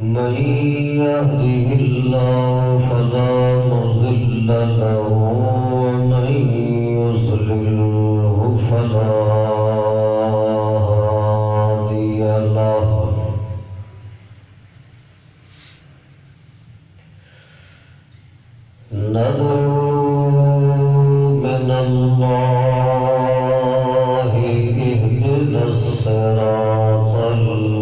من يهده الله فلا مضل له ومن يضلله فلا هادي له ندعو من الله اهدنا الصراط المستقيم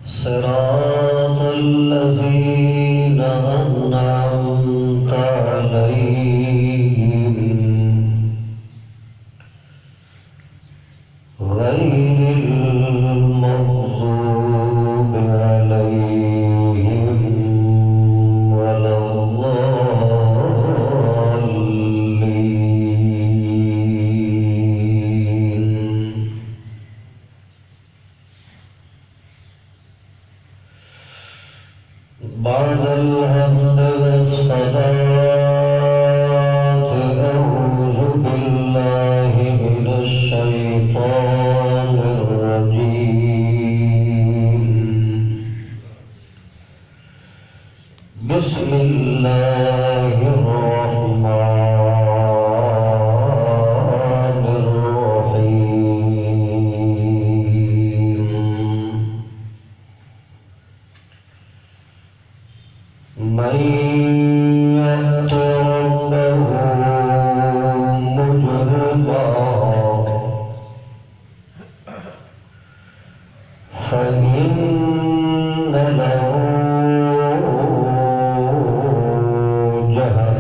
صراط الذين أنعمت عليهم غير المغضوب عليهم ولا الضالين. بعد الحمد والصلاة أعوذ بالله من الشيطان الرجيم. بسم الله الرحمن الرحيم. من يأت ربه مجرما فإن له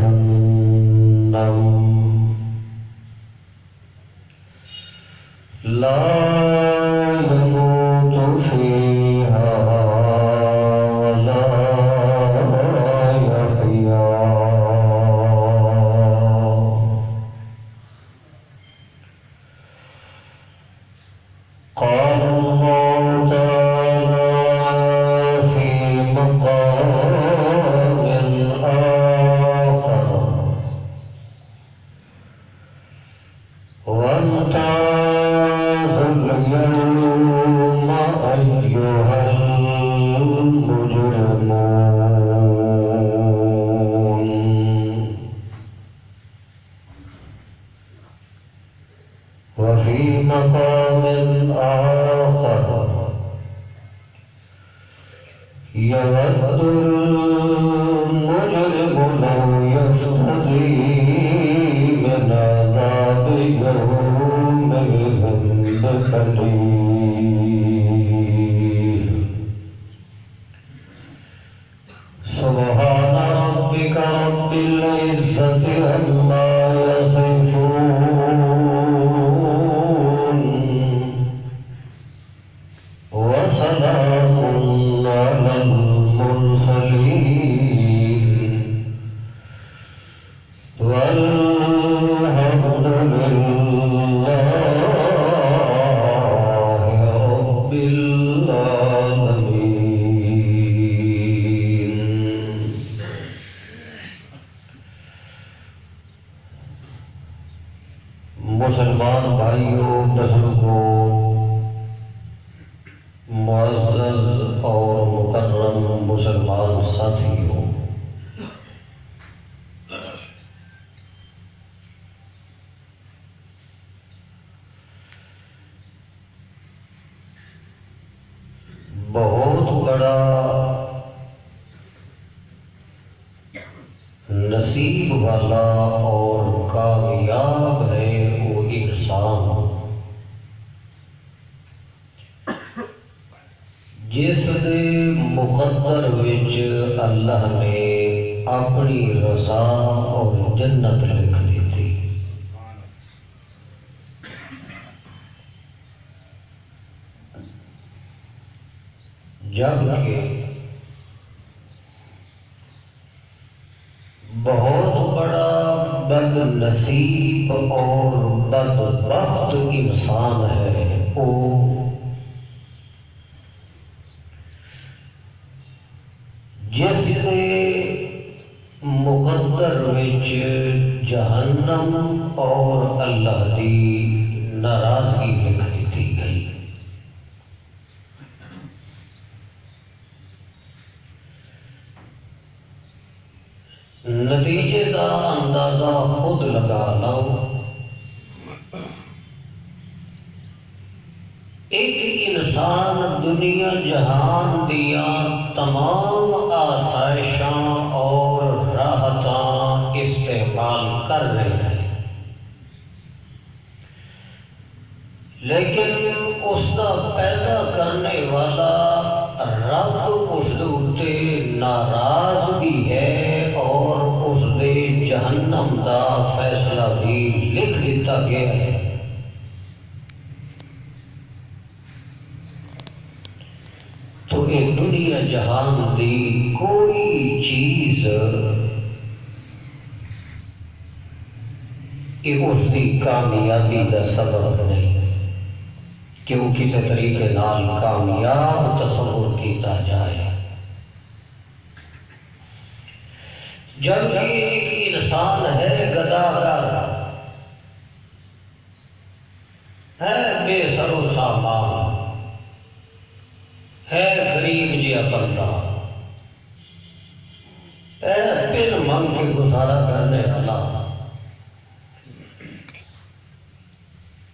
جهنم لا يموت فيها ولا يحيا. قال الله تعالى في مقام آخر وامتازوا اليوم أيها المجرمون. وفي مقام آخر يود المجرم لو يفتدي من عذاب يومئذ ببنيه. سبحان ربك رب العزة عما يصفون وسلام على المرسلين والحمد لله رب العالمين. مسلمان بھائیوں، بزرگوں، معزز اور مکرم مسلمان ساتھیوں، بہت بڑا نصیب والا اور کامیاب ہے وہ انسان جس دے مقدر وچ اللہ نے اپنی رضا اور جنت لکھ دیتی. جبکہ بہت بڑا بد نصیب اور بدبخت انسان ہے وہ جس کے مقدر وچ جہنم اور اللہ دی ناراضگی لکھ دیتی گئی۔ نتیجے کا اندازہ خود لگا لو۔ ایک انسان دنیا جہان دیا تمام آسائشاں اور راحتاں استعمال کر رہے ہیں، لیکن اس کا پیدا کرنے والا رب اس تے ناراض بھی ہے اور اس دے جہنم دا فیصلہ بھی لکھ دیتا گیا ہے۔ تو یہ دنیا جہان دی کوئی چیز یہ اس دی کامیابی کا سبب نہیں کہ وہ کسی طریقے نال کامیاب تصور کیتا جائے۔ جب ایک انسان ہے گداگر، ہے بے سر و سامان، ہے غریب جہا بندہ، ہے پل منگ کے گزارا کرنے والا،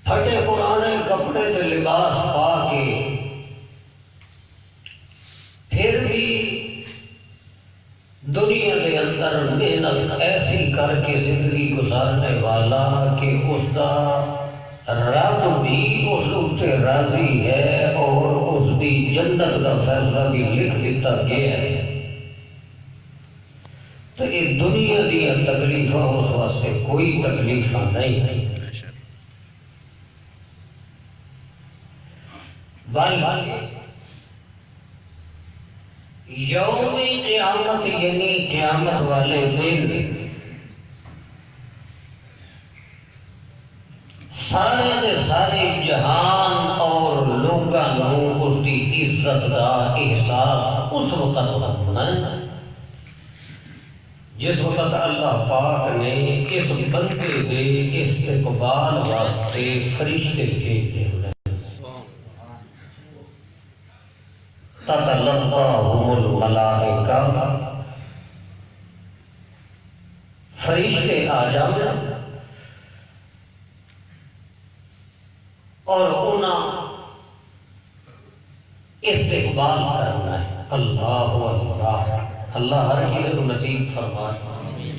پھٹے پرانے کپڑے تے لباس پا کے پھر بھی دنیا کے اندر محنت ایسی کر کے زندگی گزارنے والا کہ اس کا رب بھی اس اتنے راضی ہے اور اس کی جنت کا فیصلہ بھی لکھ دیتا گیا ہے۔ تو یہ دنیا دیا تکلیفاں اس واسطے کوئی تکلیفاں نہیں، بلکہ یوم قیامت یعنی قیامت والے دن سارے دے سارے جہان اور لوگوں اس کی عزت کا احساس اس وقت ہونا ہے جس وقت اللہ پاک نے اس بندے دے استقبال واسطے فرشتے بھیجے ہیں۔ تتلقاهم الملائکہ، فرشتے آ جانا اور انہیں استقبال کرنا ہے۔ اللہ اللہ، اللہ ہر کسی کو نصیب فرمائے۔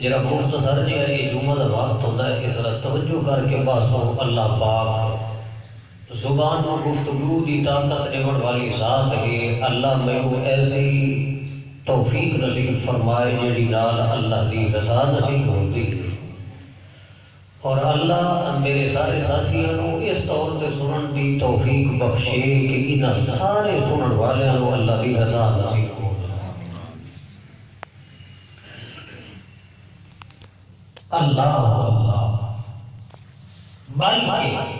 جرا مختصر جی ہے یہ جمعہ کا وقت ہوتا ہے، اس طرح توجہ کر کے باسو اللہ پاک زبان و گفتگو کی طاقت نمڑ والی ذات ہے۔ اللہ میں وہ ایسی توفیق نصیب فرمائے جیڑی نال اللہ دی رضا نصیب ہوتی ہے، اور اللہ میرے سارے ساتھیوں اس طور سے سنن دی توفیق بخشے کہ انہاں سارے سنن والوں اللہ دی رضا نصیب ہو۔ اللہ اللہ، بلکہ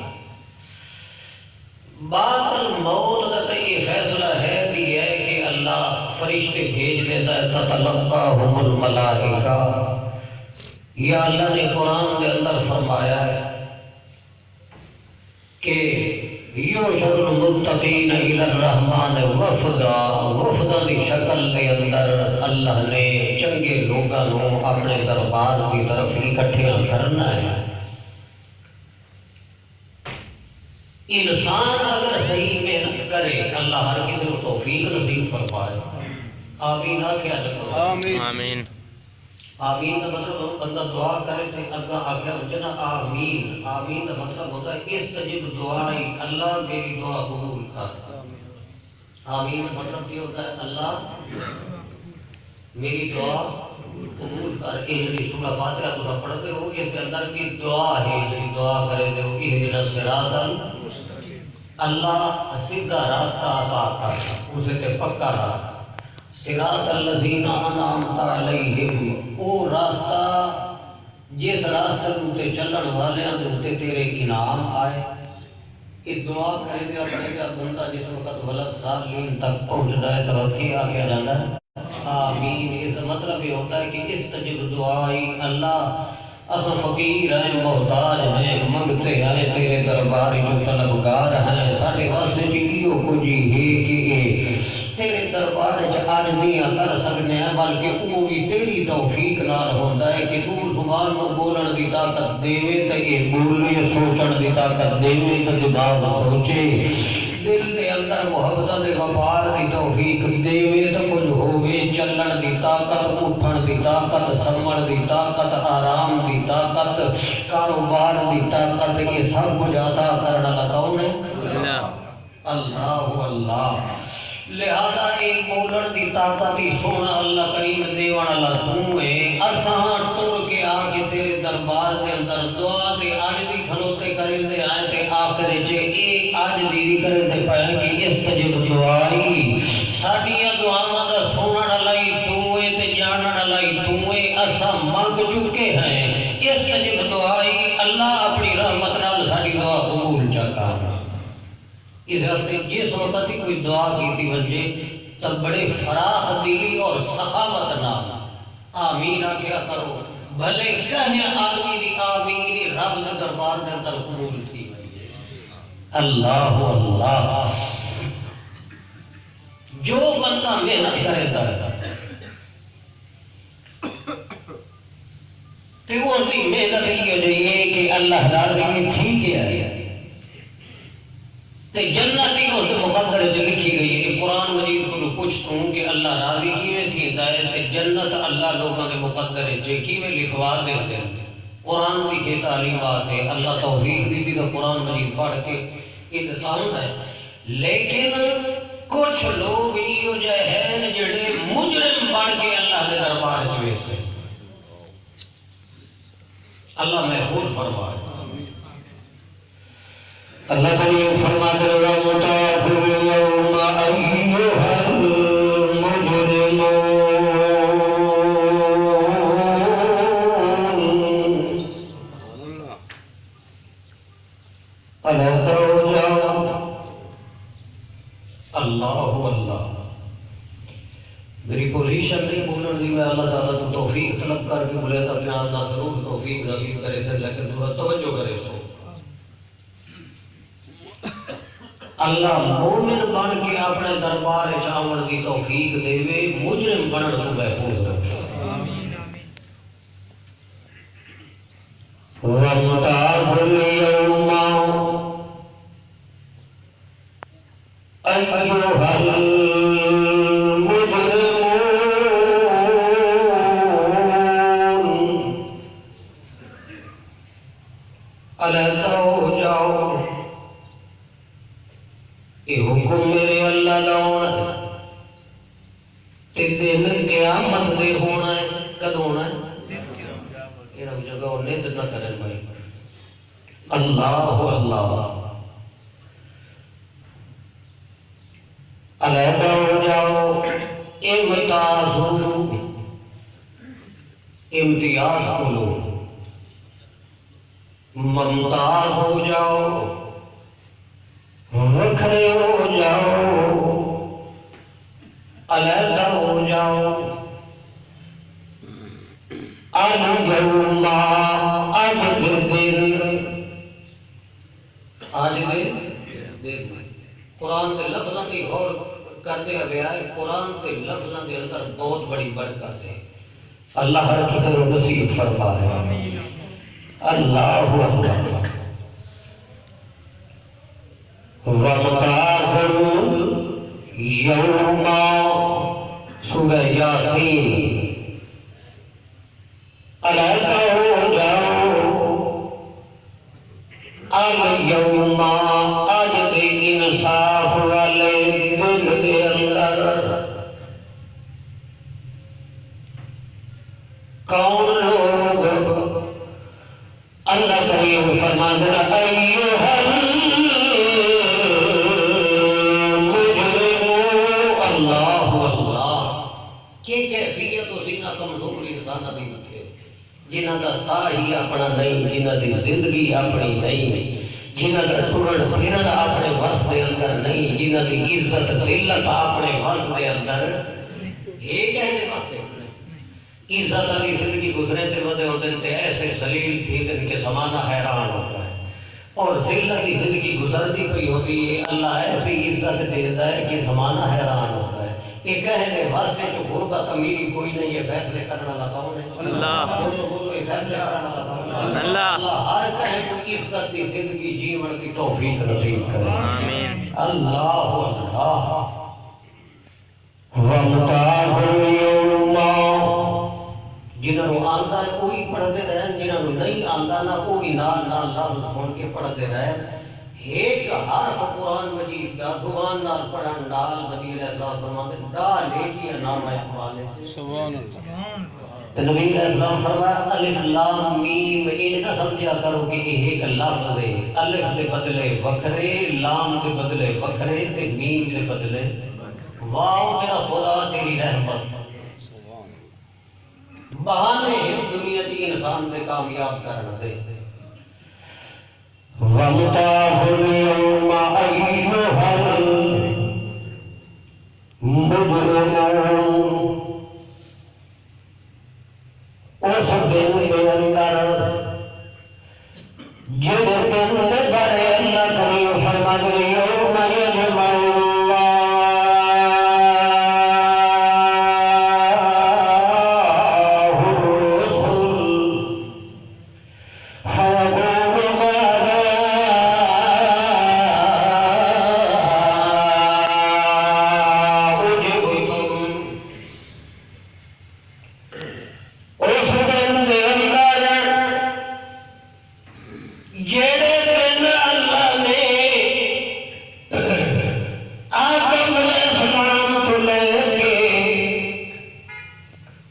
بعد الموت کا یہ فیصلہ ہے بھی ہے کہ اللہ فرشتے بھیج دیتا ہے۔ تتلقاهم الملائکہ، یا اللہ نے قرآن کے اندر فرمایا ہے کہ یحشر المتقین الی الرحمن وفدا، وفدا کی شکل کے اندر اللہ نے چنگے لوگوں اپنے دربار کی طرف اکٹھے کرنا ہے۔ انسان اگر صحیح محنت کرے اللہ ہر کسی کو توفیق نصیب فرمائے۔ آمین آخیا جب آمین آمین آمین کا مطلب بندہ دعا کرے تو اگا آخیا جنا آمین، آمین کا مطلب ہوتا ہے استجب دعائی، اللہ میری دعا قبول کر۔ آمین کا مطلب کیا ہوتا ہے اللہ میری دعا قبول کر۔ یہ جی سورہ فاتحہ تم پڑھتے ہو اس کے اندر کی دعا ہے، جی دعا کرے دے ہو اہدنا الصراط، اللہ سیدھا راستہ عطا کر، اسے تے پکا رکھ۔ صراط الذین انعمت علیہم، او راستہ جس راستے تے چلن والوں دے تے تیرے انعام آئے۔ یہ دعا کرے دیا بندہ جس وقت ولد صالحین تک پہنچ جائے تو کیا کیا جاتا ہے؟ آمین اس کا مطلب یہ ہوتا ہے کہ استجب دعائی اللہ اصل فقیر ہیں محتاج ہیں منگتے ہیں تیرے دربار جو طلبگار ہیں ساڈے واسطے جیو کچھ ہے کہ تیرے دربار عاجزیاں کر سکنے ہیں بلکہ وہ بھی تیری توفیق نال ہوندا ہے کہ تو زبان نو بولن دی طاقت دیوے تے یہ بولنے سوچن دی طاقت دیوے تے دماغ سوچے دل دے اندر محبت دے وفار دی توفیق دیوے تے کچھ ہووے چلن دی طاقت اٹھن دی طاقت سمن دی طاقت آرام دی طاقت کاروبار دی طاقت یہ سب کچھ عطا کرنا لگاؤ نے اللہ اللہ لہذا ایک بولن دی طاقت ہی سونا اللہ کریم دیوان اللہ تو ہے اساں ٹر کے آ کے تیرے دربار دے اندر دعا تے عاجزی کھلوتے کریں دے آئے تے آخر چ ایک عاجزی بھی کریں دے پائے کہ استجب دعائی ساڈیاں دعاواں دا سنن والی تو ہے تے جانن والی تو ہے اساں منگ چکے ہیں استجب دعائی اللہ اپنی رحمت نال ساڈی دعا قبول چا کر اس ہفتے جس وقت ہی کوئی دعا کی وجہ تب بڑے فراخ دلی اور سخاوت نال آمین آخیا کرو بھلے کہیں آدمی دی آمین رب دے دربار دے اندر قبول تھی اللہ اللہ جو بندہ محنت کرے تا تے وہ دی محنت یہ کہ اللہ تعالی نے تھی کیا ہے تے جنت ہی اس مقدر جو لکھی گئی ہے کہ قرآن مجید کو کچھ سوں کہ اللہ راضی کیویں تھی ہدایت تے جنت اللہ لوگوں کے مقدر ہے کیویں لکھوا دیتے ہیں قرآن کی کے تعلیمات ہے اللہ توفیق دی تو قرآن مجید پڑھ کے انسان ہے لیکن کچھ لوگ یہ جو ہے جڑے مجرم بن کے اللہ کے دربار چ ویسے اللہ محفوظ فرمائے اللہ کریم فرماتے ہیں متعفر اليوم ایھا المجرمون الا ترجعوا اللہ اللہ میری پوزیشن نہیں بولن دی میں اللہ تعالیٰ تو توفیق طلب کر کے بولے تا پیار نہ ضرور توفیق نصیب کرے سے لیکن تھوڑا توجہ کرے سو اللہ مومن بن کے اپنے دربار آمن کی توفیق دے مجرم بنن تو محفوظ رکھے وَامْتَازُوا الْيَوْمَ أَيُّهَا الْمُجْرِمُونَ أَلَا تَرْجَعُوا یہ حکم میرے اللہ دا ہونا ہے تے دن قیامت دے ہونا ہے کد ہونا ہے یہ رب جگہ نیند نہ کریں بھائی اللہ اللہ علیحدہ ہو جاؤ امتازو امتیاز کھولو ممتاز ہو جاؤ وکھرے ہو جاؤ علیحدہ ہو جاؤ اليوم آج دن آج دن قرآن کے لفظوں کی غور کرتے ہوئے آئے قرآن کے لفظوں کے اندر بہت بڑی برکت ہے اللہ ہر کسی کو نصیب فرمائے اللہ اکبر وَمُتَعَافِرُ يَوْمَ سورہ یاسین علیحدہ ہو جاؤ اليوم آج دے انصاف والے دن دے اندر کون لوگ اللہ کریم فرماتے ہیں ایھا جنہ کا سا ہی اپنا نہیں جنہ کی زندگی اپنی نہیں جنہ کا ٹرن پھرن اپنے وس دے اندر نہیں جنہ کی عزت ذلت اپنے وس دے اندر یہ کہنے پاسے عزت علی زندگی گزرے تے ودے ہوتے تے ایسے سلیل تھی دن کے زمانہ حیران ہوتا ہے، اور ذلت کی زندگی گزرتی پئی ہوتی ہے اللہ ایسی عزت دیتا ہے کہ زمانہ حیران ہوتا ہے۔ یہ کہنے واسطے جو غربت امیری کوئی نہیں، یہ فیصلے کرنے والا کون ہے؟ اللہ۔ بولو یہ فیصلے کرنے والا کون ہے؟ اللہ۔ اللہ ہر کہے کو عزت کی زندگی جیون کی توفیق نصیب کرے، آمین۔ اللہ اللہ وَمُتَاعٌ الْيَوْمَ، جنہوں آندہ ہے کوئی پڑھتے رہے، جنہوں نہیں آندہ نہ کوئی نال نال لفظ سن کے پڑھتے رہے، ایک حرف قرآن مجید کا زبان نال پڑھن نال نبی علیہ السلام فرماتے ڈال نیکی نام احوال ہے، سبحان اللہ۔ تو نبی علیہ السلام فرمایا الف لام میم، یہ نہ سمجھا کرو کہ یہ ایک لفظ ہے، الف دے بدلے وکھرے، لام دے بدلے وکھرے تے میم دے بدلے واو میرا خدا تیری رحمت، بہانے دنیا کی انسان دے کامیاب کرنا دے۔ وَمُتَاعٌ الْيَوْمَ أَيُّهَا الْمُجْرِمُونَ، اس دن کے اندر جب دن دے بڑے اللہ کریم فرماتے ہیں یوم یجمع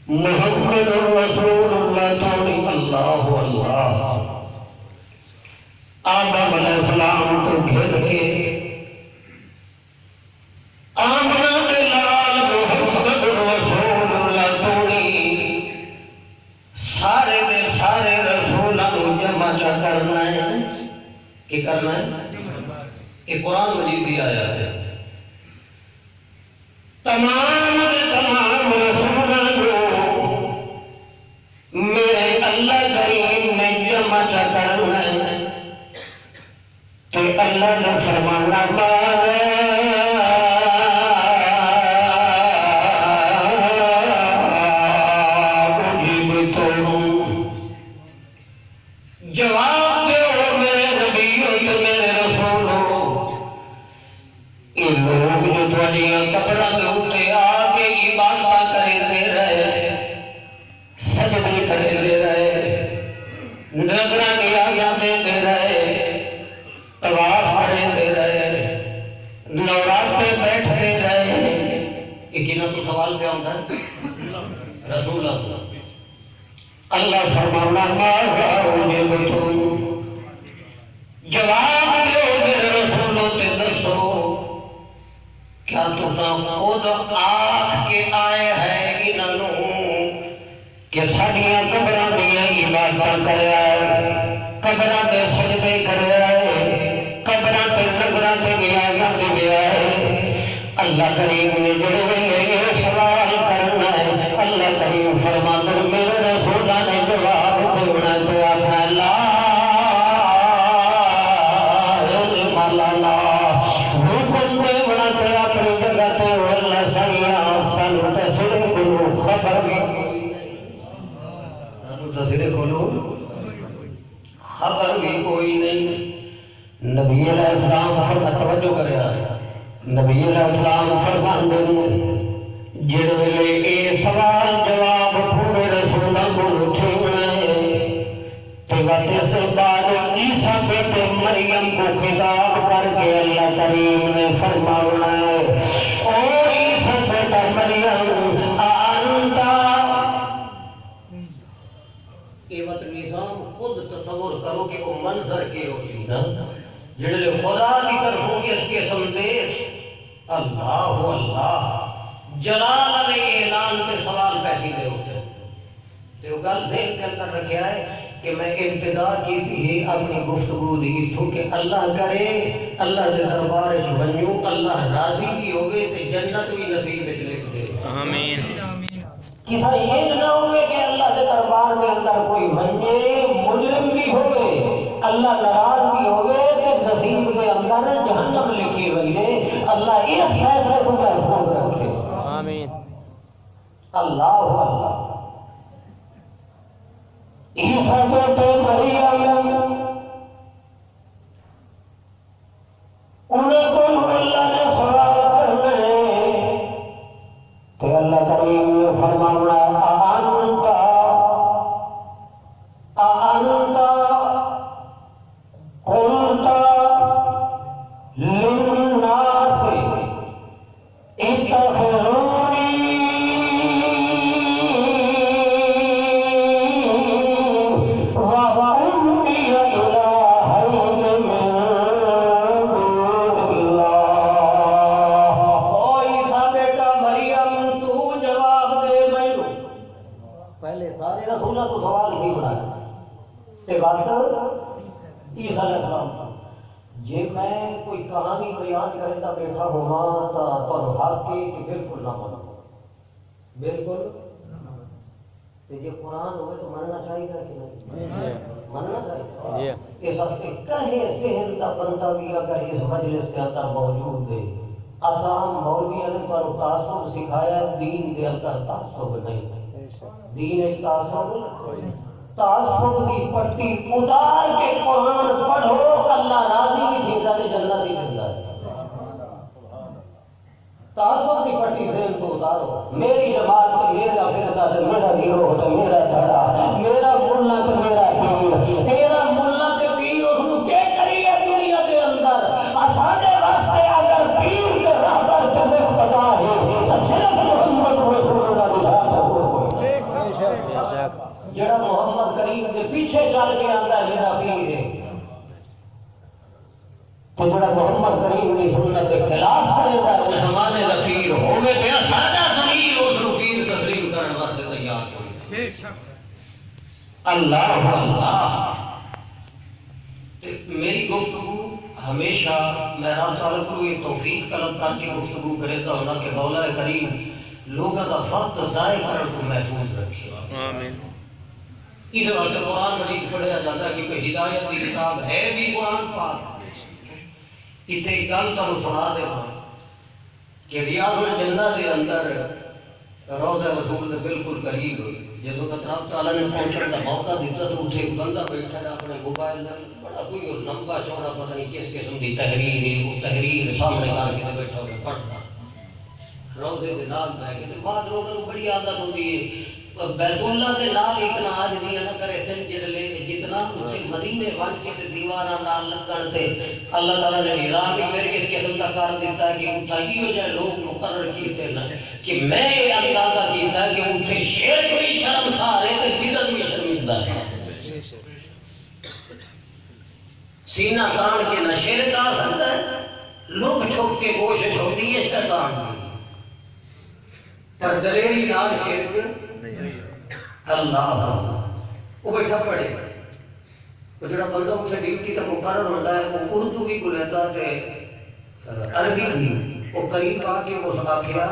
محمد رسول اللہ توڑی اللہ اللہ آدم علیہ السلام کو گھر کے آمنہ کے لال محمد رسول اللہ توڑی سارے دے سارے رسولوں جمع چا کرنا ہے، کہ کرنا ہے؟ کہ قرآن مجید بھی آیا ہے تمام دے تمام رسولوں میرے اللہ کریم نے جمع چا کرنا ہے، تو اللہ نے فرمانا جواب دو میرے نبیوں تو میرے رسولوں، یہ لوگ جو تھوڑیاں قبروں کے اوپر آ کے عبادت کرتے رہے، سجدے کرتے رہے، نظراں نیاں دیتے رہے، طواف کرتے رہے، نوراتے بیٹھتے رہے، یہ کنا تو سوال پہ آتا ہے رسول اللہ اللہ فرمانا ماذا اجبتم، جواب دو میرے رسولوں تے دسو کیا تساں خود آکھ کے آئے ہیں انہوں کہ ساڑیاں قبراں دیاں عبادتاں کریا، قبراں دے سجدے کریا، قبراں تے نظراں تے نیازاں تے گیا ہے؟ اللہ کریم نے جڑے ویلے یہ سوال کرنا ہے، اللہ کریم فرماتا ہے میرے رسولاں نے جواب دینا تو آخنا لا علم لنا، حکم دینا تو اپنی جگہ تے اللہ سیاں سانو تے سرے کو خبر بھی تصویر کھولو خبر بھی کوئی نہیں۔ نبی علیہ السلام فرما توجہ کرے نبی علیہ السلام فرماندے جڑ ویلے اے سوال جواب پورے رسولاں کو چھوڑنا ہے تو وقت اس کے بعد عیسیٰ بیٹے مریم کو خطاب کر کے اللہ کریم نے فرمانا ہے او عیسیٰ بیٹا مریم آنتا یہ وقت نظام خود تصور کرو کہ وہ منظر کے ہو سی نا جڑے خدا کی طرفوں اس کے سندیش اللہ اللہ جلال نے اعلان پہ سوال بیٹھی دے اسے تو گل ذہن کے اندر رکھا ہے کہ میں ابتدا کی تھی اپنی گفتگو دی تو کہ اللہ کرے اللہ دے دربار وچ ونجو اللہ راضی بھی ہوئے تے جنت بھی نصیب وچ لکھ دے آمین۔ کسا یہ نہ ہوئے کہ اللہ کے دربار کے اندر کوئی بنجے مجرم بھی ہوئے اللہ ناراض بھی ہوئے کہ نصیب کے اندر جہنم لکھی بنجے اللہ اس فیصلے کو محفوظ رکھے آمین اللہ اللہ عیسیٰ بیٹے مریم انہیں کو اللہ نے سوال کرنے کہ اللہ کریم نے فرمانا قلت للناس اتخذوني وأمي إلهين من دون الله او عیسیٰ بیٹا مریم تو جواب دے مینوں پہلے سارے رسولوں کو سوال ہی بنایا تے بات عیسیٰ علیہ السلام جی میں کوئی کہانی بیان کرے تا بیٹھا ہونا تا تانوں حق کے کہ بالکل نہ مانو بالکل تے جے قرآن ہوئے تو مننا چاہیے کہ نہیں مننا چاہیے اس واسطے کہے سحر دا بندہ بھی اگر اس مجلس کے اندر موجود ہے آسام مولویوں نے پر تعصب سکھایا دین کے اندر تعصب نہیں دین ایک تعصب تعصب کی پٹی اتار کے قرآن پڑھو اللہ راضی بھی تھیتا تے جنت بھی ملتا ہے تعصب کی پٹی ذہن تو اتارو میری جماعت تے میرا فرقہ تے میرا گروہ تے میرا دھڑا میرا ملا تے میرا پیر تیرا ملا تے پیر اس کو کیا کری ہے دنیا کے اندر ساڈے واسطے اگر پیر کے رہبر تے مقتدا ہے تو صرف محمد رسول اللہ بے شک جڑا محمد کریم کے پیچھے چل کے آتا ہے میرا پیر ہے تو جڑا محمد کریم کی سنت کے خلاف کرے گا وہ زمانے کا پیر ہوے پیا ساڈا ضمیر اس کو پیر تسلیم کرنے واسطے تیار ہوئی بے شک اللہ اللہ میری گفتگو ہمیشہ میں رب تعالیٰ کو یہ توفیق طلب کر کے گفتگو کرتا ہوں کہ مولا کریم لوگوں کا وقت ضائع کرنے کو محفوظ رکھے آمین اس وقت قرآن مجید پڑھیا جاتا ہے کیونکہ ہدایت کی کتاب ہے بھی قرآن پاک اتنے ایک گل تمہیں سنا دے کہ ریاض الجنہ کے اندر روضہ رسول کے بالکل قریب جب وقت رب تعالیٰ نے پہنچنے کا موقع دیتا تو اتنے ایک بندہ بیٹھا ہے اپنے موبائل میں بڑا کوئی لمبا چوڑا پتہ نہیں کس قسم کی تحریر ہے وہ تحریر سامنے کر کے بیٹھا ہوا پڑھتا روضے کے نام بہ کے بعد لوگوں کو بڑی عادت ہوتی ہے بیت اللہ کے نال اتنا آج نہیں نہ کرے سن جڑے جتنا اسے مدینے ون کے دیواراں نال لگن تے اللہ تعالی نے نظام ہی پھر اس قسم کا کر دیتا ہے کہ اٹھائی ہو جائے لوگ مقرر کیتے نا کہ میں یہ اندازہ کیتا ہے کہ اٹھے شرک بھی شرمسار ہے تے بدعت بھی شرمندہ ہے سینہ تان کے نہ شرک آ سکتا ہے لوگ چھپ کے کوشش ہوتی ہے شیطان کی پر دلیری نال شرک اللہ وہ بیٹھا پڑے وہ جڑا بندہ اسے ڈیوٹی تک مقرر ہوتا ہے وہ اردو بھی بولتا ہے عربی بھی وہ قریب آ کے اس آخیا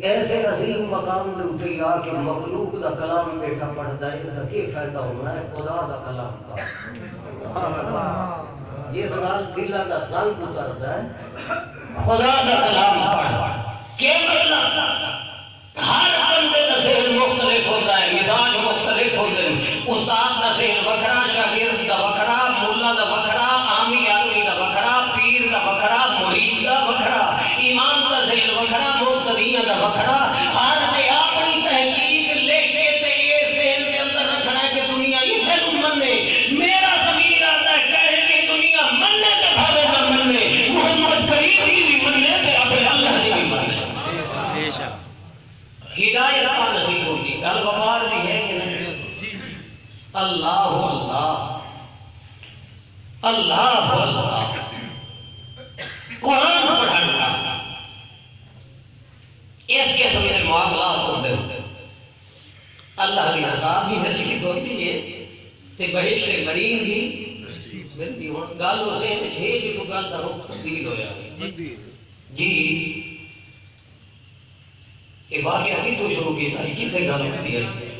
ایسے عظیم مقام کے اتری آ کے مخلوق دا کلام بیٹھا پڑھتا ہے اس کا کیا فائدہ ہونا ہے خدا دا کلام کا جس نال دلہ دا سنگ اترتا ہے خدا دا کلام پڑھ کیا مطلب ہر بندے کا ذہن مختلف ہوتا ہے مزاج مختلف ہوتے ہیں استاد کا ذہن وکھرا شاگرد کا وکھرا مولا کا وکھرا عامی آدمی کا وکھرا پیر کا وکھرا مرید کا وکھرا امام کا ذہن وکھرا مقتدیاں کا وکھرا ہر نے اپنی تحقیق لکھ کے تے یہ ذہن کے اندر رکھنا ہے کہ دنیا اسے کو منے میرا ضمیر آتا ہے کہے کہ دنیا مننے تے بھاوے نہ مننے محمد کریم کی بھی مننے تے اپنے اللہ کی بھی مننے بے شک ہدایت کا نصیب ہوتی گل وقار دی ہے کہ نہیں اللہ اللہ اللہ اللہ قرآن پڑھنا اس قسم کے معاملات ہوتے ہیں اللہ کی رضا بھی نصیب ہوتی ہے تے بہشت مریم بھی ملتی ہوں گل اسے ہے جو گل کا رخ تبدیل ہویا جی یہ واقعہ کتوں شروع کیا تھی کتنے گل ہوتی ہے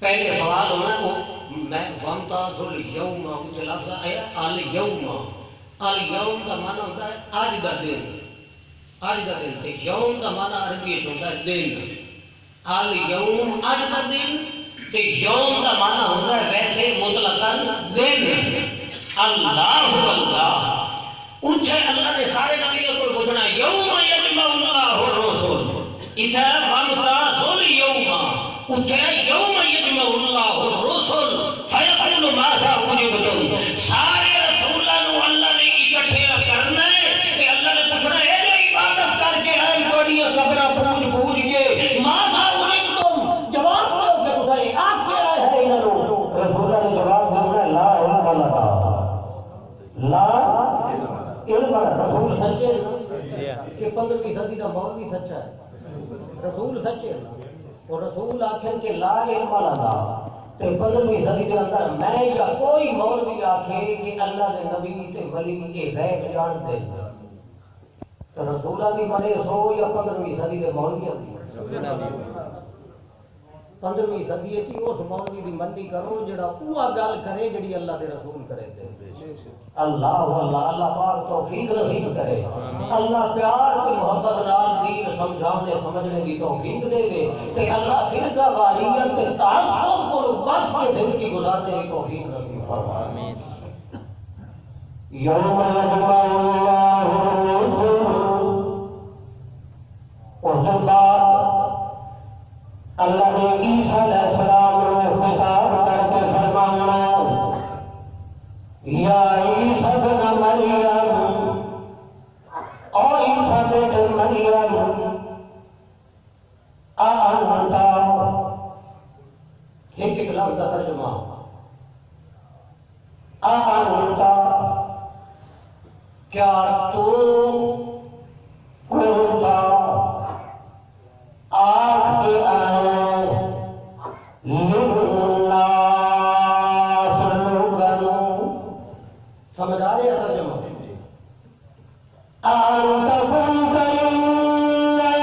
پہلے سوال ہونا میں ومتاز الیوم مجھے لفظ آیا الیوم الیوم کا معنی ہوتا ہے آج کا دن آج کا دن تے یوم کا معنی عربی ہوتا ہے دن الیوم آج کا دن تے یوم کا معنی ہوتا ہے ویسے مطلقاً دن اللہ اللہ اٹھے اللہ نے سارے نبیوں کو پوچھنا یوم یجمع اللہ الرسل اتھا ومتاز الیوم اٹھے یوم یجمع اللہ الرسل فیقول ماذا اجبتم سارے رسولوں نے اللہ نے اکٹھے کرنا ہے کہ اللہ نے پوچھنا ہے جو عبادت کر کے آئے توڑیاں قبرہ پوج پوج کے ماذا اجبتم جواب دو کہ تسائی آپ کے آئے ہیں انہوں رسولہ نے جواب دینا لا علم لنا لا علم لنا رسول سچے کہ 15ویں صدی کا مولوی سچا ہے رسول سچے ہیں اور رسول آکھیں کہ لا علم لنا تے 15ویں صدی کے اندر میں یا کوئی مولوی آکھے کہ اللہ دے نبی تے ولی کے غیب جانتے تو رسولہ دی بنے سو یا 15ویں صدی کے مولوی آتی 15ویں صدی کی اس مولوی دی منی کرو جڑا اوہ گل کرے جڑی اللہ دے رسول کرے دے اللہ اللہ اللہ پاک توفیق نصیب کرے اللہ پیار کی محبت نال دین سمجھانے سمجھنے کی توفیق دے وے کہ اللہ فرقہ واریت کے تعصب کو بچ کے زندگی گزارنے کی توفیق نصیب فرمائے آمین یوم یجمع اللہ الرسل اس بعد اللہ نے عیسیٰ علیہ السلام کو خطاب کر کے فرمایا یا عیسیٰ بن مریم او عیسیٰ بن مریم اانتا ایک لفظ کا ترجمہ اانتا کیا تو کنتا آج کے آئے للناس لوگنوں سمجھ آ رہے ہیں ترجمہ انت قلت للناس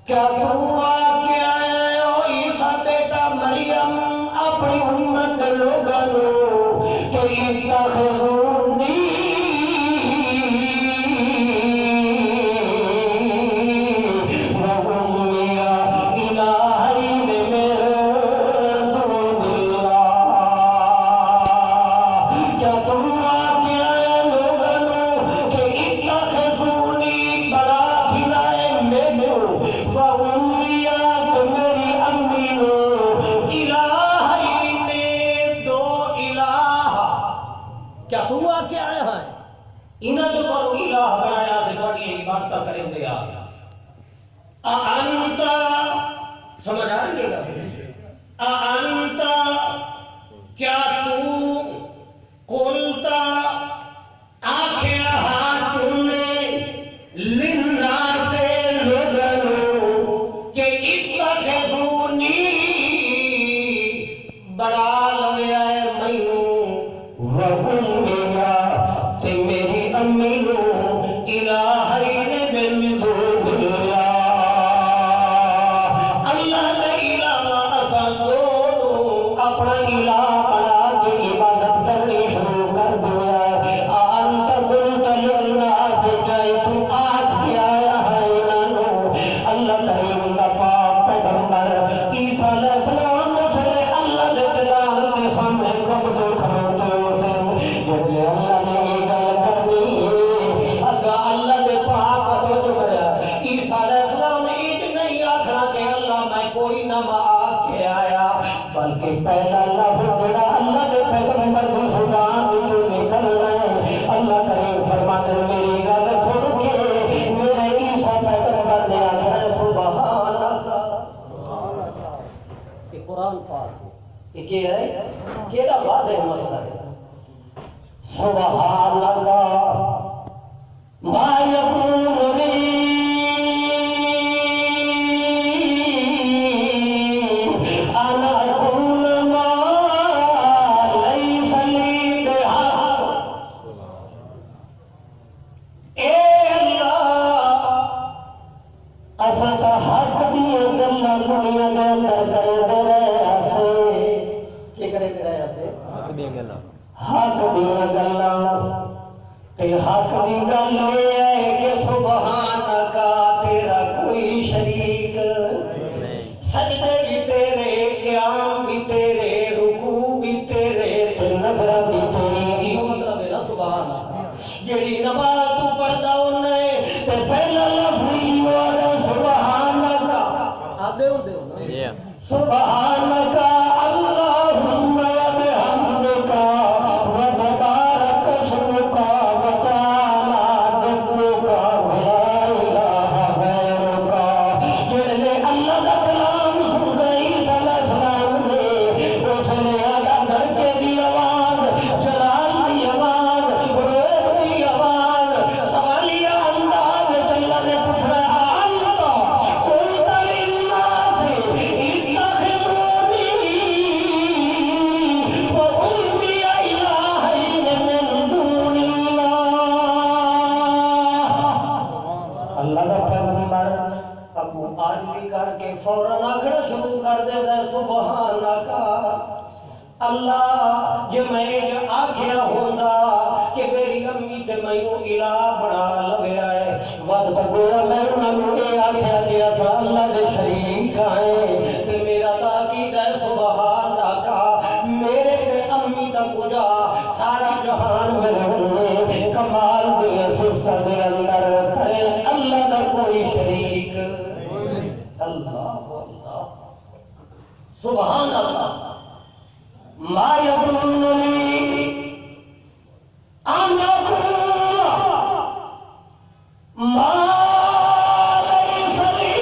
کیا تو واقع ہے او عیسیٰ بیٹا مریم اپنی امت لوگنوں کہ اتخذونی سمجھ آ رہی ہے انت کیا تو قلتا آخیا تم نے للناس لوگنوں کہ اتخذونی بڑا لویا ہے مینوں وَأُمِّيَا تے میری امی نوں الہین من دون اللہ اپنا الہ بنا کے عبادت کرنی شروع کر دیا انت قلت للناس جائے تو آج بھی آیا ہے انہوں اللہ کریم کا پاک پیغمبر عیسیٰ علیہ السلام سے اللہ دے جلال کے سامنے کب دے کھڑوتے سے جب اللہ نے یہ گل کرنی ہے اگا اللہ دے پاک تو جو کریا عیسیٰ علیہ السلام نے یہ نہیں آکھنا کہ اللہ میں کوئی نہ آ کے آیا بلکہ پہلا لفظ بڑا اللہ کے پیغمبر کو زبان وچوں نکل رہے اللہ کریم فرماتے میری گل سن کے میرے عیسیٰ پیغمبر نے آخر سبحان اللہ یہ قرآن پاک یہ کیا ہے کیڑا واضح مسئلہ ہے سبحان اللہ ما یکون لی حق دی گلاں تے حق دی گل یہ ہے کہ سبحانک تیرا کوئی شریک نہیں، سجدے بھی تیرے، قیام بھی تیرے، رکوع بھی تیرے، تے نظر بھی تیری، یہ مطلب ہے نا سبحان اللہ۔ جیڑی نماز تو پڑھدا ہونے تے پہلا لفظ ہی ہوے سبحانک، آدے ہوندے ہو نا سبحانک اللہم وبحمدک وتبارک اسمک وتعالی جدک ولا الہ غیرک۔ جڑے اللہ دا کلام سن رہی علیہ السلام نے، اس نے اندر کے دی آواز، جلال دی آواز، روح دی آواز، سوالیہ انداز اللہ نے پوچھا انت قلت للناس فوراً آخنا شروع کر دے گا سبحانک اللہ۔ جے میں آکھیا ہوندا کہ میری امی تے مینوں الہ بنا لویا ہے، وقت گویا مینوں یہ آکھیا کہ اساں اللہ دے شریک ہیں، تے میرا تاکید ہے سبحانک میرے تے امی دا کجا سارا جہان میرے کمال دی صفت دے اندر کرے اللہ دا کوئی شریک اللہ اللہ سبحان اللہ۔ ما یکون لی ان اقول ما لیس لی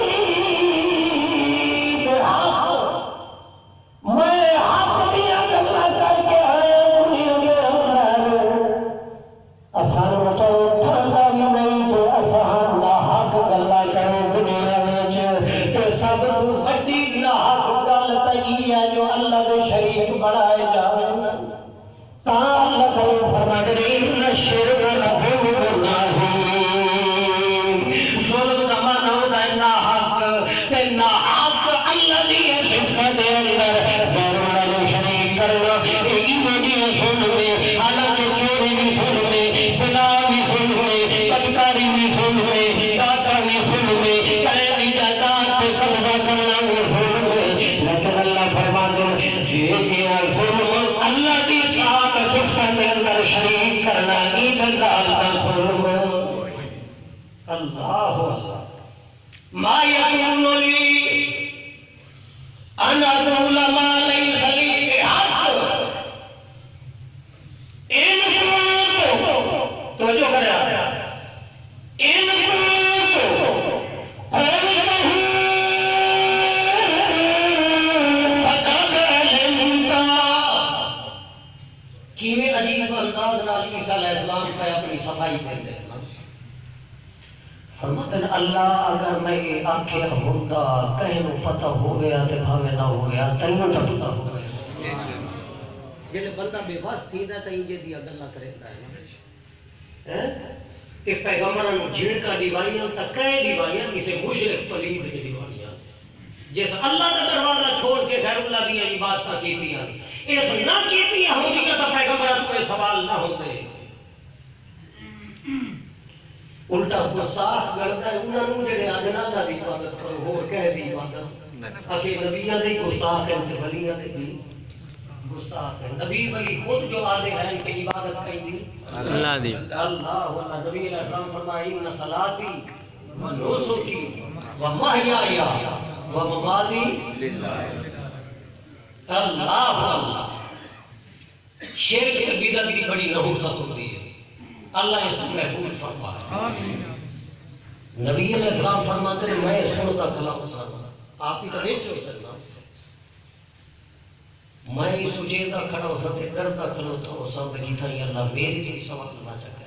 بحق، میں حق دیا گلا کر کے آئے دنیا کے اندر اسان تو اٹھنا بھی نہیں تو اسان نہ حق گلا کرے دنیا میں سب تو بڑی ناحق گل تئی ہے جو اللہ کے شریک بنائے جائے۔ اللہ تعالی فرماتے ہیں ان الشرک لظلم عظیم، ظلم دا معنی ہوتا ہے ناحق، تے ناحق اللہ دی صفات دے اندر غیر اللہ کو شریک کرنا، ایمان دی ظلم ہے، حالانکہ چوری بھی ظلم ہے، زنا بھی ظلم ہے، بدکاری بھی ظلم ہے، ڈاکہ بھی ظلم ہے، لیکن اللہ فرماتے ہیں یہ ظلم اللہ کی ذات صفات کے اندر شریک کرنا عید اللہ کا ظلم اللہ اللہ۔ ما یکون لی ان اقول ما لیس لی بحق ان کنت تو جو کرے ان صفائی کر دے فرماتے ہیں اللہ اگر میں یہ آنکھیں ہوندا کہیں نو پتہ ہو گیا تے بھاوے نہ ہو گیا تینوں تا پتہ ہو گیا جلے بندہ بے بس تھیندا تیں جے دی گلاں کریندا ہے کہ پیغمبراں نو جھڑکا دیوائیاں تا کہیں دیوائیاں اسے مشرک پلید دی دیوائیاں جس اللہ کا دروازہ چھوڑ کے غیر اللہ دی عبادتاں کیتیاں اس نہ کیتیاں ہوندیاں تا پیغمبراں تو سوال نہ ہوندے۔ الٹا گستاخ گڑتا ہے انہوں نے جڑے آدھنا اللہ دی عبادت کرو اور کہہ دی عبادت اکھے نبیان دی گستاخ ہیں تے ولیان دی گستاخ ہیں۔ نبی ولی خود جو آدھے ہیں کہ عبادت کہیں دی اللہ دی اللہ واللہ نبی علیہ السلام فرمائے ان صلاتی و نسکی و محیایا و مماتی للہ اللہ واللہ۔ شرک تے بدعت دی بڑی نحوست ہوتی ہے، اللہ اس کو محفوظ فرمائے۔ نبی علیہ السلام فرماتے ہیں میں سنتا کلام سنا آپ ہی تو بیچو سنا میں سوچیتا کھڑا ہو سکتے ڈرتا کھڑوتا ہو سب بگیتا ہی اللہ میری تیری سوال نہ کرے۔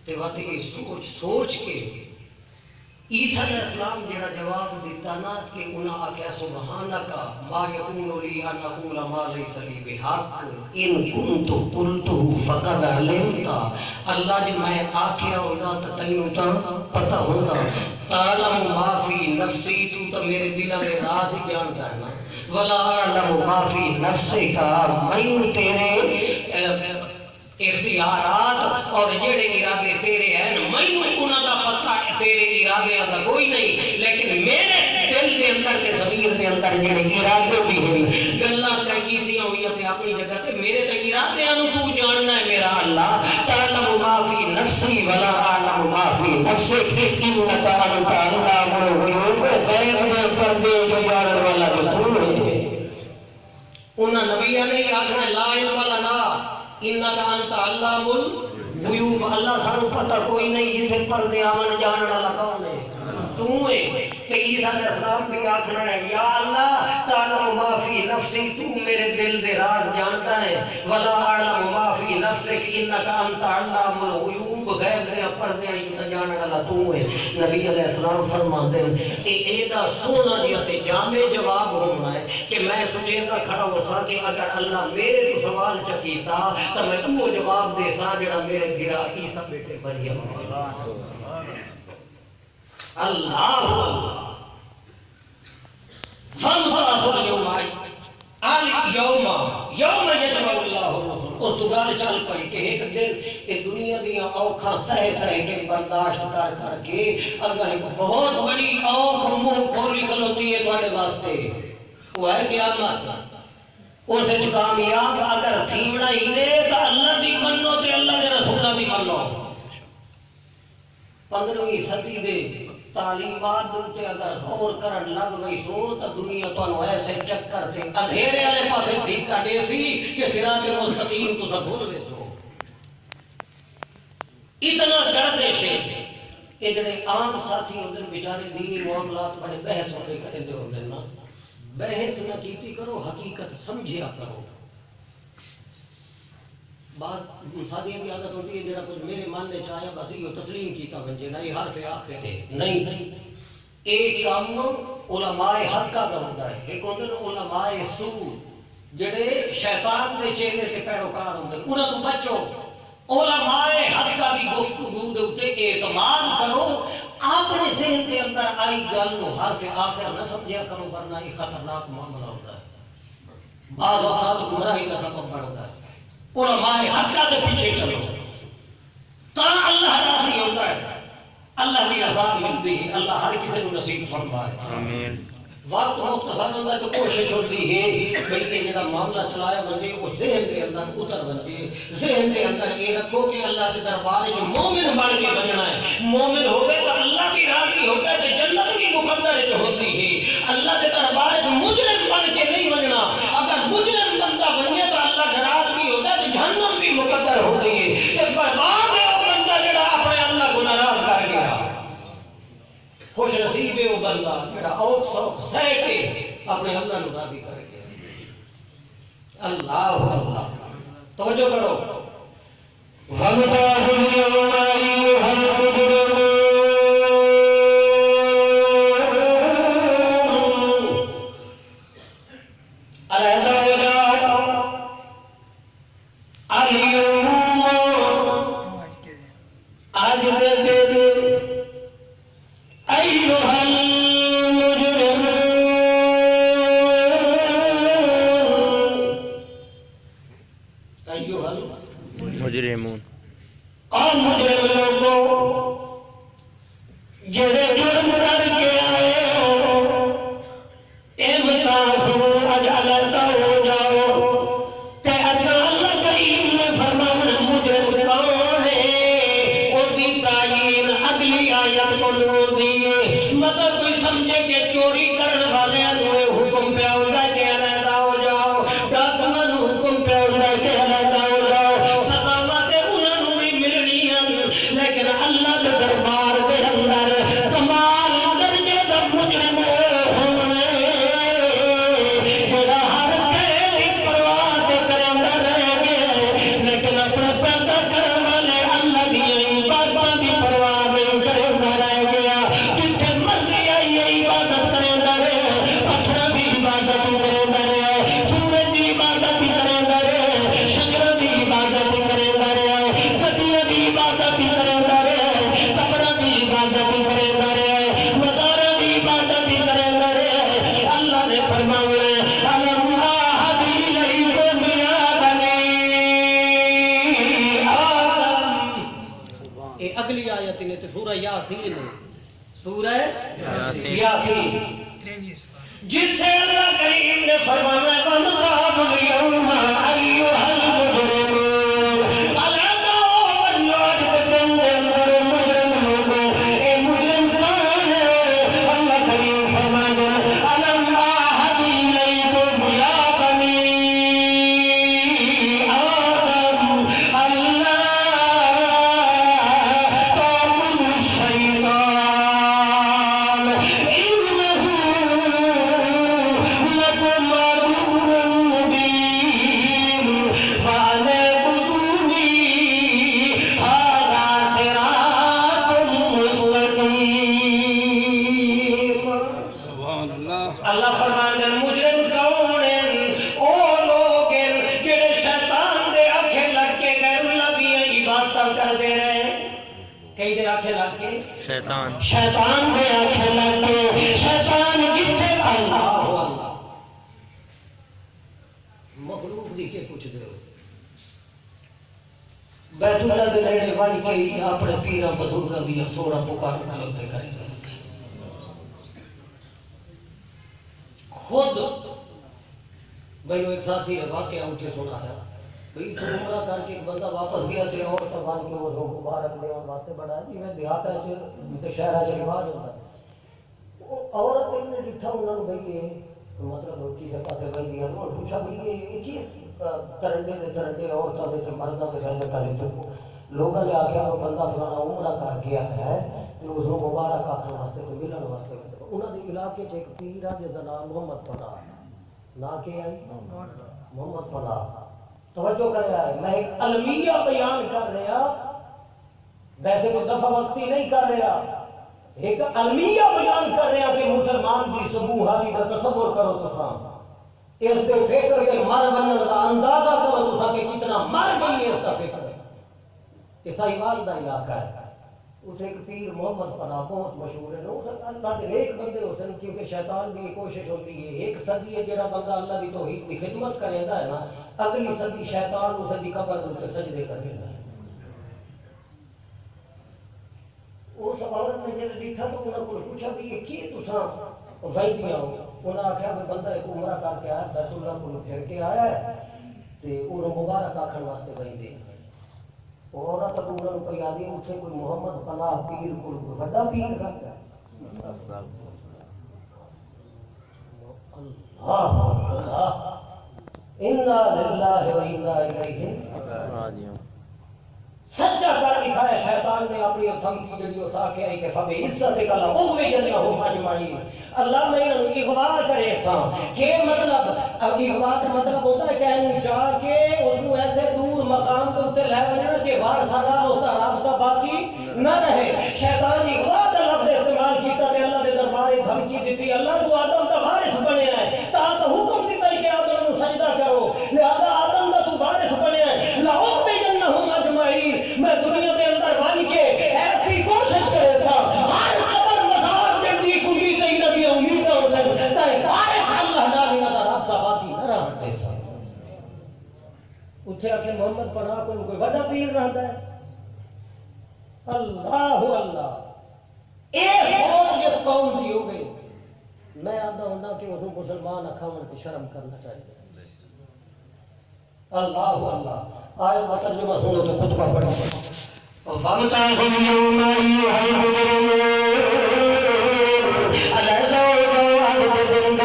تے وقت یہ سوچ کے عیسیٰ علیہ السلام جڑا جواب دیتا نا کہ انہاں آکھیا سبحانک ما یکون لی ان اقول ما لیس لی بحق ان کنت قلت فقد علمت اللہ جی میں آکھیا ہوندا تے تینوں تا پتہ ہوندا تعلم ما فی نفسی، تو میرے دل میں راز ہی جانتا ہے نا، ولا اعلم ما فی نفسک، میں تیرے اختیارات اور جڑے ارادے تیرے ہیں میں انہاں دا پتہ تیرے ارادے دا کوئی نہیں، لیکن میرے دل دے اندر تے ضمیر دے اندر جڑے ارادے بھی ہیں گلاں تے کیتیاں ہوئی تے اپنی جگہ تے میرے تے ارادیاں نو تو جاننا ہے میرا اللہ۔ تعلم ما فی نفسی ولا اعلم ما فی نفسک انک انت علام الغیوب، غیب دے پردے جو جانن والا تو ہے۔ انہاں نبیاں نے آکھنا لا علم لنا انک انت علام الغیوب، اللہ سانو پتہ کوئی نہیں جتھے پردے آون جانن والا کون ہے، تو ہے۔ کہ عیسیٰ علیہ السلام بھی آکھنا ہے یا اللہ تعلم ما فی نفسی، تو میرے دل دے راز جانتا ہے، ولا اعلم ما فی نفسک انک انت علام الغیوب، غیب دے پردے جو جانن والا تو ہے۔ نبی علیہ السلام فرماتے ہیں کہ ایڈا سونا جہا تے جامع جواب ہونا ہے کہ میں سوچیندہ کھڑا ہو سا کہ اگر اللہ میرے تو سوال چکیتا تو میں وہ جواب دے سا جڑا میرے گرا عیسیٰ بیٹے مریم اللہ فانتظروا اليوم اليوم یوم یجمع اللہ الرسل، اس تو گل چل پئی کہ ایک دن یہ دنیا دیاں اوکھاں سہ کے برداشت کر کے اگاں ایک بہت بڑی اوکھ منہ کھولی کھلوتی ہے تواڈے واسطے، وہ ہے قیامت۔ اس وچ کامیاب اگر تھیونا ہی نے تو اللہ دی منو تے اللہ دے رسولاں دی منو۔ 15ویں صدی دے تعلیمات تے اگر غور کرن لگ وئی سو تو دنیا تانوں ایسے چکر سے اندھیرے والے پاسے دھکا دے سی کہ صراط مستقیم تو سب بھول وے سو۔ اتنا گردش ہے کہ جڑے عام ساتھی ہوندے بیچارے دینی معاملات بڑے بحث ہوندے کرتے ہوندے نا، بحث نہ کیتی کرو، حقیقت سمجھیا کرو۔ بات انسانیت کی عادت ہوتی ہے جڑا کچھ میرے من میں چاہیا بس یہ تسلیم کیتا بنجے نہ یہ حرف آخر ہے نہیں۔ ایک کام علماء حق کا ہوتا ہے، ایک ہوتے ہیں علماء سو جڑے شیطان دے چہرے تے پیروکار ہوندے انہاں تو بچو۔ علماء حق کا بھی گفتگو دے اوتے اعتماد کرو، اپنے ذہن کے اندر آئی گل نو حرف آخر نہ سمجھیا کرو ورنہ یہ خطرناک معاملہ ہوتا ہے، بعض اوقات گمراہی کا سبب بنتا ہے۔ علماء حقہ کے پیچھے چلو تا اللہ راضی ہوتا ہے، اللہ کی رضا ملتی ہے، اللہ ہر کسی کو نصیب فرمائے آمین۔ وقت مختصر ہوتا ہے تو کوشش ہوتی ہے بلکہ جڑا معاملہ چلایا بنجے وہ ذہن کے اندر اتر بنجے، ذہن کے اندر یہ رکھو کہ اللہ کے دربار میں مومن بن کے بننا ہے، مومن ہوگے تو اللہ بھی راضی ہوتا ہے تو جنت بھی مقدر ہوتی ہے۔ اللہ کے دربار میں مجرم بن کے نہیں بننا، اگر مجرم بندہ بنے تو اللہ ناراض بھی ہوتا ہے تو جہنم بھی مقدر ہوتی ہے۔ کہ برباد ہے وہ بندہ جڑا اپنے اللہ کو ناراض کر گیا، خوش نصیب ہے وہ بندہ جڑا اوکھ سوکھ سہ کے اپنے اللہ کو راضی کر گیا۔ اللہ اللہ توجہ کرو۔ وَمْتَاحُ الْيَوْمَ أَيُّهَا الْمُجْرِمُونَ، علیحدہ ہو جاؤ اليوم، آج دے دن أيها المجرمون، أيها المجرمون، مجرم لوگوں جڑے جرم کر کے آئے ہو امتازوا اج علیحدہ ہو جاؤ۔ تے اللہ کریم نے فرمایا مجرم کون ہے، وہ دی تعین اگلی آیت کو نور دیے، مطلب کوئی سمجھے کہ چوری کرنے والے حکم پہ ہوتا ہے کہ علیحدہ ہو جاؤ، ڈاکوؤں نو حکم پہ ہوتا ہے کہ علیحدہ ہو جاؤ، سزاواں تے انہاں نو بھی ملنی ہیں، لیکن اللہ کے دربار دے اندر کمال درجے دا مجرم ہونا جڑا ہر یاسین سورہ یاسین جتھے اللہ کریم نے فرمایا وَمْتَازُ الْيَوْمَ أَيُّهَا الْمُجْرِمُونَ علیحدہ وَنَّاسِ بَدَنْ اندر مجرم لوگوں اے مجرم کون ہے اللہ کریم فرمایا أَلَمْ أَعْهَدْ إِلَيْكُمْ يَا بَنِي آدَمَ أَلَّا تَعْبُدُوا الشَّيْطَانَ إِنَّهُ لَكُمْ عَدُوٌّ مُّبِينٌ وَأَنِ اعْبُدُونِي هَٰذَا صِرَاطٌ مُّسْتَقِيمٌ سبحان اللہ اللہ فرماتے ہیں مجرم کون ہیں او لوگ ہیں جڑے شیطان دے آنکھیں لگ کے غیر اللہ دی عبادت کر دے رہے ہیں کئی دے آنکھیں لگ کے شیطان دے آنکھیں لگ کے شیطان جتھے اللہ مخلوق دی کے کچھ دے بیت اللہ دے نیڑے وائی کے اپنے پیراں بزرگاں دی سوڑا پکار کھلوتے کریں خود بھائیو ایک ساتھی ہے واقعہ اٹھے سنا ہے بھئی تو عمرہ کر کے ایک بندہ واپس گیا تھے اور سبان کے وہ روح مبارک لے اور واسطے بڑھا جی میں دیہات ہے شہر ہے رواج ہوتا ہے عورت ایک نے ڈٹھا انہوں نے بھئی یہ مطلب کسی پاسے بھائی دیا انہوں نے پوچھا بھئی یہ کی ترنڈے عورتوں دے مردوں کے فیصلے کرے تو لوگوں نے آخیا وہ بندہ فلانا عمرہ کر گیا ہے تو اس کو مبارک آخر واسطے تو ملن واسطے انہوں نے علاقے چ ایک پیر ہے جس کا نام محمد پناہ نا کے آئی محمد پناہ توجہ کر رہا ہے میں ایک المیہ بیان کر رہا ویسے کوئی دفعہ وقتی نہیں کر رہا ایک المیہ بیان کر رہا کہ مسلمان کی سبو حالی کا تصور کرو تصا اس کے فکر کے مر بننے کا اندازہ کرو تصا کہ کتنا مر گئی ہے اس کا فکر عیسائیوال کا علاقہ ہے اس ایک پیر محمد پناہ بہت مشہور ہے اللہ کے ایک بندے ہو سن کیونکہ شیطان کی کوشش ہوتی ہے ایک صدی ہے جڑا بندہ اللہ کی توحید کی خدمت کرے گا ہے نا اگلی صدی شیطان اس دی قبر کے سجدے کرے گا اس عورت نے جب دیکھا تو انہوں کو پوچھا بھی یہ کی تساں بھائی دیا ہو انہوں نے آخیا میں بندہ ایک عمرہ کر کے آیا بیت اللہ کو پھر کے آیا ہے تے انہوں مبارک آخر واسطے بھائی دے عورت انہوں نے کوئی آدھی اسے کوئی محمد پناہ پیر کوئی بڑا پیر رکھتا ہے اللہ انا للہ و انا الیہ راجعون سچا کر دکھایا شیطان نے اپنی دھمکی جڑی اس آکھیا کہ فبی عزت کا لأغوینہم اجمعین اللہ میں انہوں اغوا کرے سا کہ مطلب اغوا کا مطلب ہوتا ہے کہ انہوں چاہ کے اس کو ایسے دور مقام کے اوپر لے ونجنا کہ وار سارا اس کا رابطہ باقی نہ رہے شیطان اغوا کا لفظ استعمال کیتا تے اللہ دے دربار دھمکی دیتی اللہ تو آدم دا وارث بنیا ہے تا حکم دیتا ہے کہ آدم نو سجدہ کرو لہذا آدم دا تو وارث بنیا ہے لأغوینہم اجمعین میں دنیا کے اندر بن کے ایسی کوشش کرے تھا ہر قبر مزار جنگی کلی کئی نبی امید ہوتے تاہی وارث اللہ نالینا دا رابطہ باقی نہ رہتے سا اتھے آکے محمد پناہ کو کوئی بڑا پیر رہتا ہے اللہ اللہ ایک سوچ جس قوم دی ہو گئی میں آدھا ہونا کہ اس مسلمان اکھاون کی شرم کرنا چاہیے اللہ اللہ آئے ترجمہ سنو تو خطبہ پڑھو فَامْتَازُوا الْيَوْمَ أَيُّهَا الْمُجْرِمُونَ علیحدہ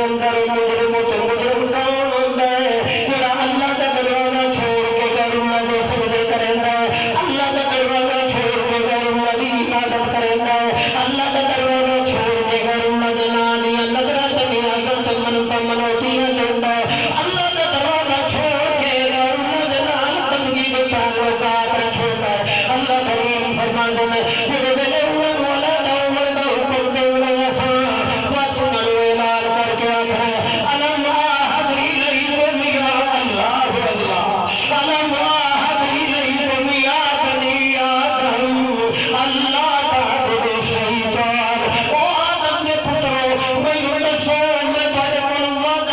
اندر مجرم کون ہوتا ہے جڑا اللہ کا دروازہ چھوڑ کے غیر اللہ کے سجدے کرے گا اللہ کا دروازہ چھوڑ کے غیر اللہ کی عبادت کرے گا اللہ کا دروازہ چھوڑ کے غیر اللہ کے نام یا نظرہ تے نیازاں تے منوتیاں دیتا اللہ کا دروازہ چھوڑ کے غیر اللہ کے نام بندگی کے تعلقات رکھے گا اللہ کریم فرماتے ہیں میرے ویلے ہوئے مولا دا عمر دا حکم دے ایسا وقت نہ اعلان کر کے آخر علم آہد الیکم یا اللہ اللہ علم آہد الیکم یا بنی آدم اللہ تعبدوا الشیطان او آدم کے پترو میں دسو میں بڑے منواد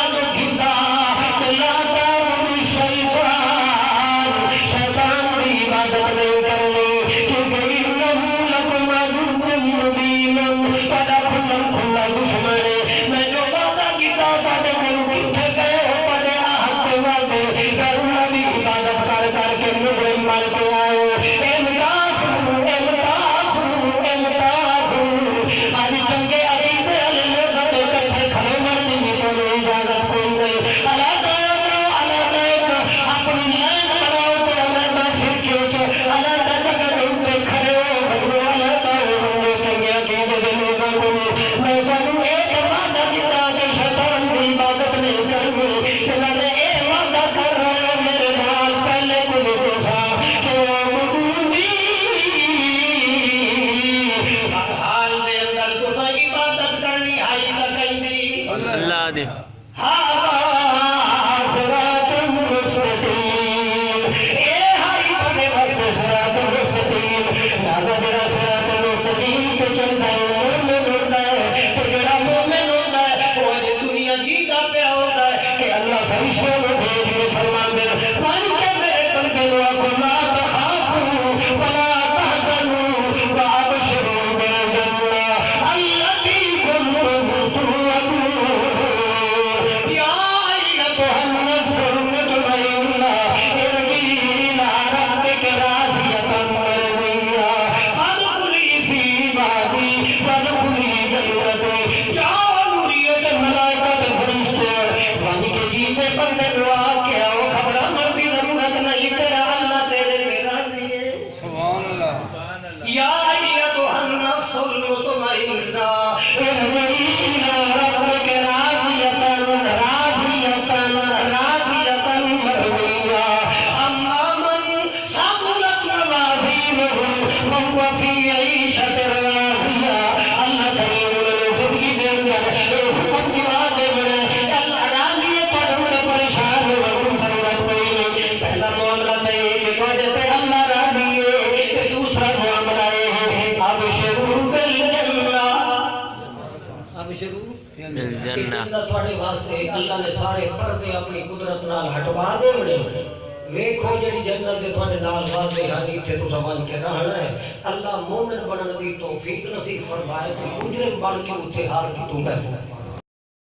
اللہ نے سارے پردے اپنی قدرت نال ہٹوا دے بڑے ویکھو جڑی جنت دے تھوڑے نال واسطے ہانی تے تساں بن کے رہنا ہے اللہ مومن بنن دی توفیق نصیب فرمائے تے مجرم بن کے اتھے ہار کی تو بیٹھو